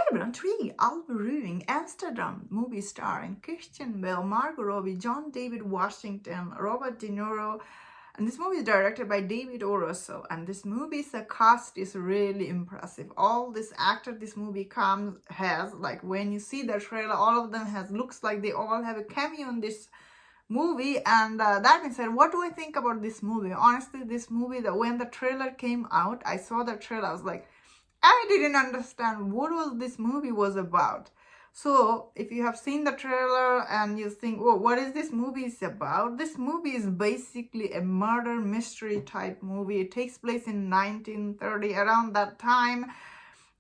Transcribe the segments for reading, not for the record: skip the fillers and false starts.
everyone, today I'll be reviewing Amsterdam movie starring Christian Bale, Margot Robbie, John David Washington, Robert De Niro, and this movie is directed by David O. Russell. And this movie's cast is really impressive. All this actor this movie has, like when you see the trailer, all of them looks like they all have a cameo in this movie. And that being said, what do I think about this movie? Honestly, this movie, when the trailer came out, I saw the trailer, I was like, I didn't understand what this movie was about. So if you have seen the trailer and you think, oh, what is this movie is about? This movie is basically a murder mystery type movie. It takes place in 1930, around that time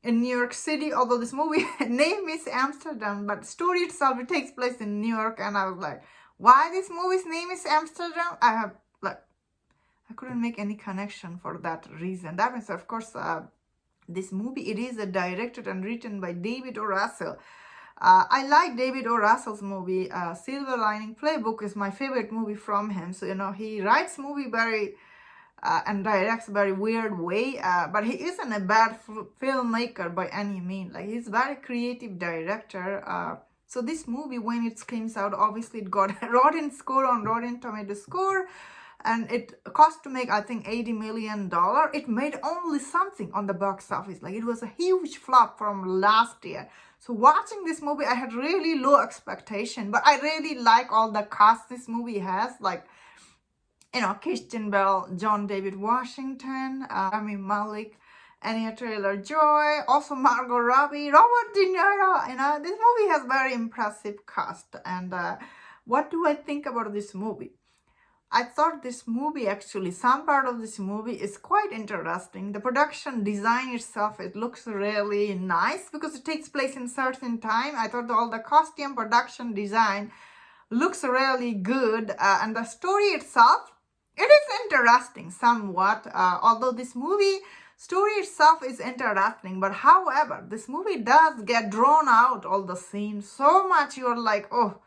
in New York City. Although this movie name is Amsterdam, but story itself, it takes place in New York. And I was like, why this movie's name is Amsterdam? I couldn't make any connection for that reason. That means, of course, this movie, it is directed and written by David O. Russell. I like David O. Russell's movie. Silver Lining Playbook is my favorite movie from him. So, he writes movie very and directs very weird way. But he isn't a bad filmmaker by any means. Like, he's a very creative director. So this movie, when it came out, obviously it got a Rotten score on Rotten Tomato score. And it cost to make, I think, $80 million. It made only something on the box office. Like, it was a huge flop from last year. So watching this movie, I had really low expectation. But I really like all the cast this movie has. Like, Christian Bale, John David Washington, Rami Malek, Anya Taylor-Joy, also Margot Robbie, Robert De Niro. This movie has very impressive cast. And what do I think about this movie? I thought this movie, actually, some part of this movie is quite interesting. The production design itself, it looks really nice because it takes place in certain time. I thought all the costume production design looks really good. And the story itself, it is interesting somewhat. Although this movie story itself is interesting. But however, this movie does get drawn out all the scenes so much. You're like, oh,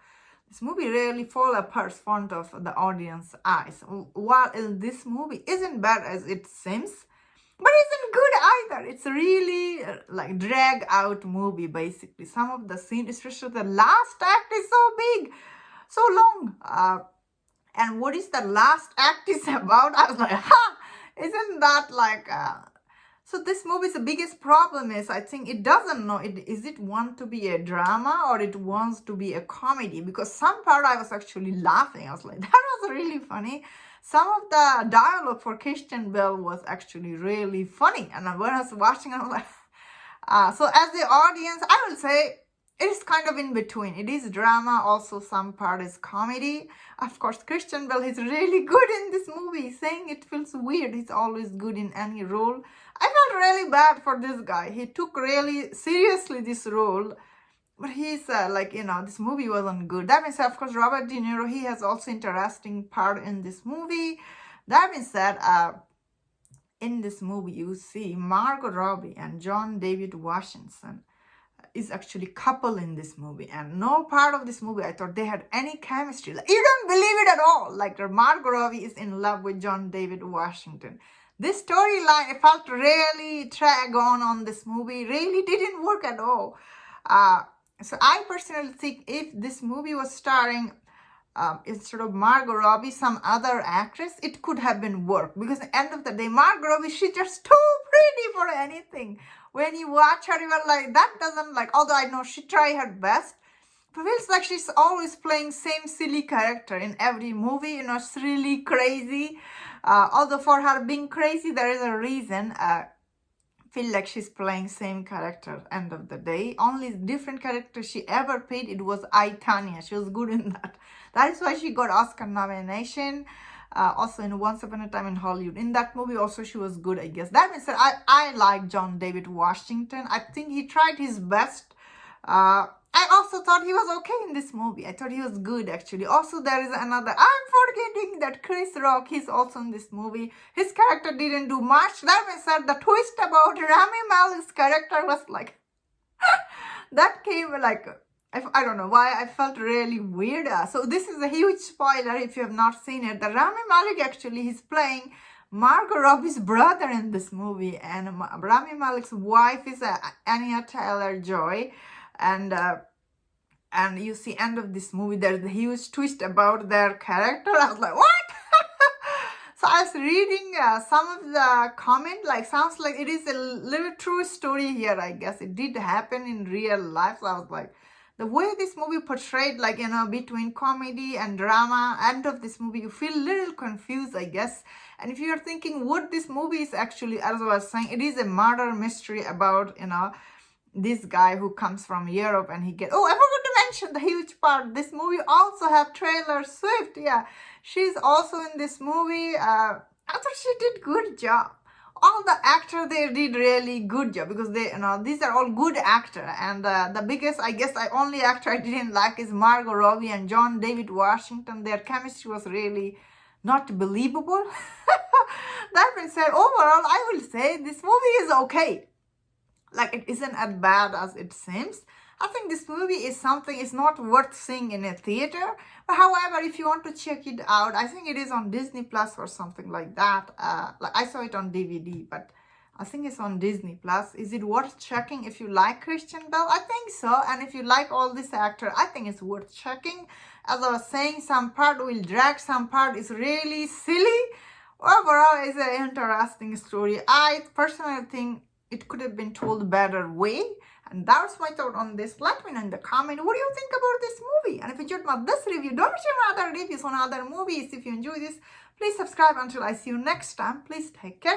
this movie really fall apart in front of the audience eyes. While this movie isn't bad as it seems, but isn't good either. It's really like drag out movie basically. Some of the scenes, especially the last act, is so big, so long. And what is the last act is about? I was like, isn't that like... So this movie's the biggest problem is, I think it doesn't know, is it want to be a drama or it wants to be a comedy? Because some part I was actually laughing. I was like, that was really funny. Some of the dialogue for Christian Bale was actually really funny. And when I was watching, I was like, so as the audience, I will say, it is kind of in between. It is drama, also some part is comedy. Of course, Christian Bale is really good in this movie. Saying it feels weird. He's always good in any role. I felt really bad for this guy. He took really seriously this role. But he's this movie wasn't good. That means, of course, Robert De Niro, he has also interesting part in this movie. That means that in this movie, you see Margot Robbie and John David Washington is actually couple in this movie, and no part of this movie I thought they had any chemistry. Like, you don't believe it at all. Like, Margot Robbie is in love with John David Washington. This storyline, I felt really drag on this movie. Really didn't work at all. So I personally think if this movie was starring instead of Margot Robbie, some other actress, it could have been work. Because at the end of the day, Margot Robbie, she's just too pretty for anything. When you watch her, you're like, that doesn't although I know she tried her best, it feels like she's always playing same silly character in every movie, it's really crazy. Although for her being crazy, there is a reason. Feel like she's playing same character end of the day. Only different character she ever played, it was I, Tanya. She was good in that. That is why she got Oscar nomination. Also in Once Upon a Time in Hollywood. In that movie also she was good, I guess. That means that I like John David Washington. I think he tried his best. I also thought he was okay in this movie. I thought he was good, actually. Also, there is another... I'm forgetting that Chris Rock, he's also in this movie. His character didn't do much. That means that the twist about Rami Malek's character was like... that came like... I don't know why I felt really weird. So this is a huge spoiler if you have not seen it. The Rami Malek, actually, he's playing Margot Robbie's brother in this movie, and Rami Malek's wife is Anya Taylor-Joy, and you see end of this movie there's a huge twist about their character. I was like, what? So I was reading some of the comment, like sounds like it is a little true story here. I guess it did happen in real life. So I was like, the way this movie portrayed, like, you know, between comedy and drama, end of this movie, you feel a little confused, I guess. And if you're thinking what this movie is actually, as I was saying, it is a murder mystery about, you know, this guy who comes from Europe and he gets, oh, I forgot to mention the huge part. This movie also have Taylor Swift. Yeah, she's also in this movie. I thought she did good job. All the actors, they did really good job because they, you know, these are all good actors. And the biggest, I guess, only actor I didn't like is Margot Robbie and John David Washington. Their chemistry was really not believable. That being said, overall, I will say this movie is okay. Like, it isn't as bad as it seems. I think this movie is something, it's not worth seeing in a theater. But however, if you want to check it out, I think it is on Disney Plus or something like that. Like, I saw it on DVD, but I think it's on Disney Plus. Is it worth checking if you like Christian Bale? I think so. And if you like all this actor, I think it's worth checking. As I was saying, some part will drag, some part is really silly. Overall, it's an interesting story. I personally think it could have been told a better way. And that's my thought on this. Let me know in the comment what do you think about this movie. And if you enjoyed this review, don't share other reviews on other movies. If you enjoy this, please subscribe. Until I see you next time, please take care.